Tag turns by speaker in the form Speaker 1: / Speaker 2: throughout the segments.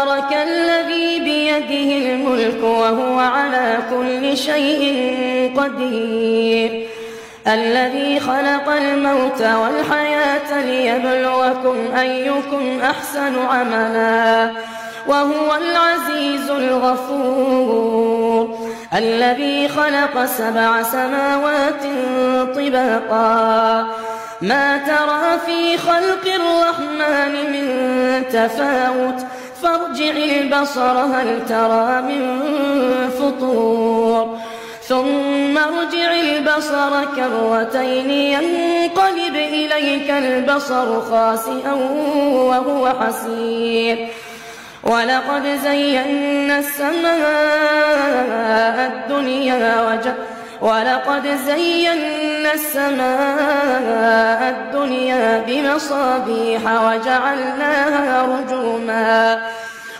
Speaker 1: تبارك الذي بيده الملك وهو على كل شيء قدير الذي خلق الموت والحياة ليبلوكم أيكم أحسن عملا وهو العزيز الغفور الذي خلق 7 سماوات طباقا ما ترى في خلق الرحمن من تفاوت فارجع البصر هل ترى من فطور ثم ارجع البصر كرتين ينقلب إليك البصر خاسئا وهو حسير ولقد زينا السماء الدنيا بمصابيح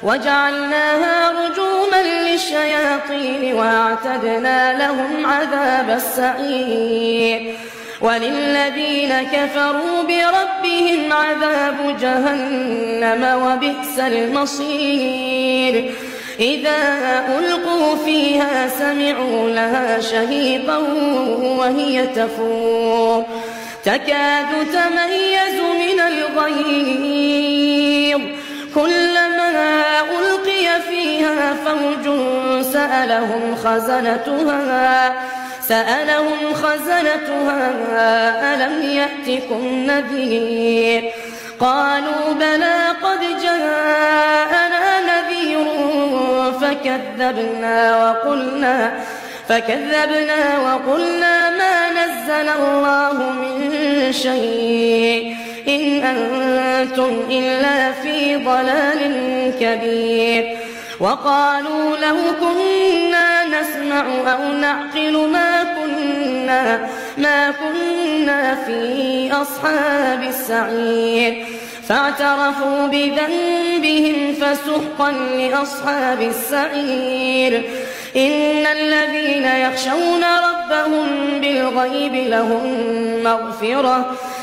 Speaker 1: وجعلناها رجوما للشياطين وأعتدنا لهم عذاب السعير وللذين كفروا بربهم عذاب جهنم وبئس المصير إذا ألقوا فيها سمعوا لها شهيقا وهي تفور تكاد تميز من الغيظ كلما ألقي فيها فوج سألهم خزنتها ألم يأتكم نذير قالوا بلى قد جاءنا نذير فكذبنا وقلنا ما نزل الله من شيء إن أنتم إلا في ضلال كبير وقالوا لو كنا نسمع أو نعقل ما كنا في أصحاب السعير فاعترفوا بذنبهم فسحقا لأصحاب السعير إن الذين يخشون ربهم بالغيب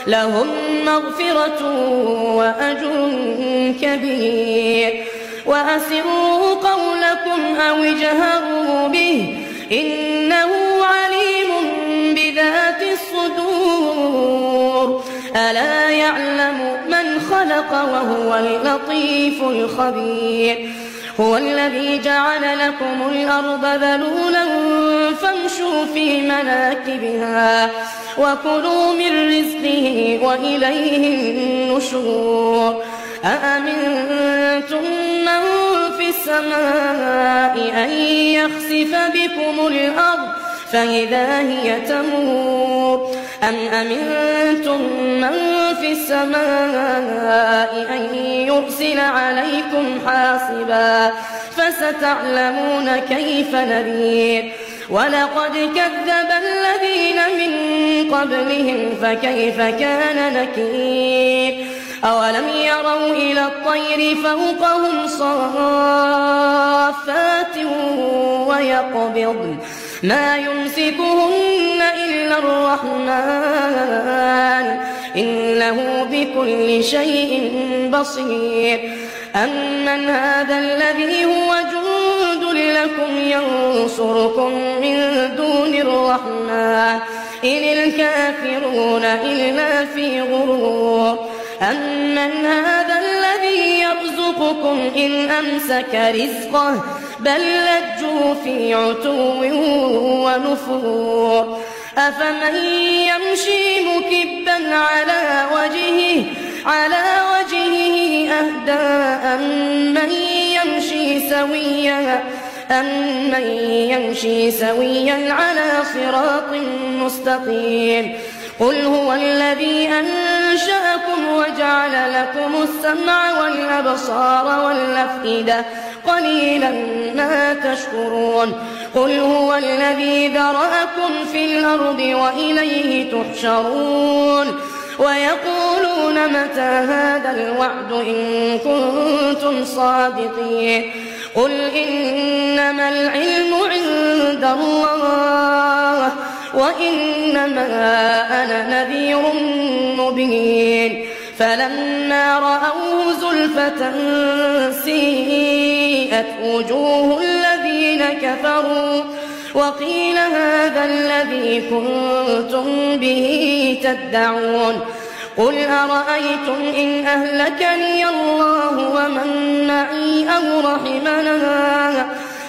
Speaker 1: لهم مغفرة وأجر كبير وأسروا قولكم أو اجهروا به إنه عليم بذات الصدور ألا يعلم من خلق وهو اللطيف الخبير هو الذي جعل لكم الأرض ذلولا فامشوا في مناكبها وكلوا من رزقه وإليه النشور أأمنتم من في السماء أن يخسف بكم الأرض فإذا هي تمور أم أمنتم من في السماء أن يرسل عليكم حاصبا فستعلمون كيف نذير ولقد كذب الذين من قبلهم فكيف كان نكير أولم يروا إلى الطير فوقهم صافات ويقبضن ما يمسكهن إلا الرحمن إنه بكل شيء بصير أمن هذا الذي هو جند لكم ينصركم من دون الرحمن إن الكافرون إلا في غرور أمن هذا الذي يرزقكم إن أمسك رزقه بل لجوا في عتو ونفور أفمن يمشي مكبا على وجهه أهدى أمن يمشي سويا على صراط مستقيم قل هو الذي أنشأكم وجعل لكم السمع والأبصار والأفئدة قليلا ما تشكرون قل هو الذي ذرأكم في الأرض وإليه تحشرون ويقولون متى هذا الوعد إن كنتم صادقين قل إنما العلم عند الله وإنما أنا نذير مبين فلما رأوه زلفة سيئة سُوِّئَتْ وُجُوهُ الَّذِينَ كَفَرُوا وَقِيلَ هَذَا الَّذِي كُنتُم بِهِ تَدَّعُونَ قُلْ أَرَأَيْتُمْ إِنْ أَهْلَكَنِيَ اللَّهُ وَمَن مَّعِي أَوْ رَحِمَنَا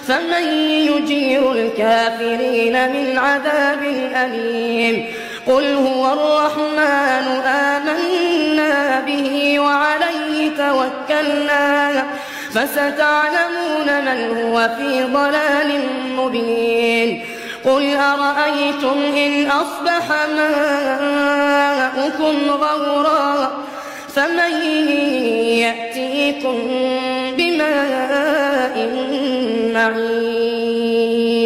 Speaker 1: فَمَن يُجِيرُ الْكَافِرِينَ مِنْ عَذَابٍ أَلِيمٍ قُلْ هُوَ الرَّحْمَٰنُ آمَنَّا بِهِ وَعَلَيْهِ تَوَكَّلْنَا فَسَتَعْلَمُونَ مَنْ هُوَ فِي ضَلَالٍ مُّبِينٍ قُلْ أَرَأَيْتُمْ إِنْ أَصْبَحَ مَاؤُكُمْ غَوْرًا فَمَن يَأْتِيكُم بِمَاءٍ مَّعِينٍ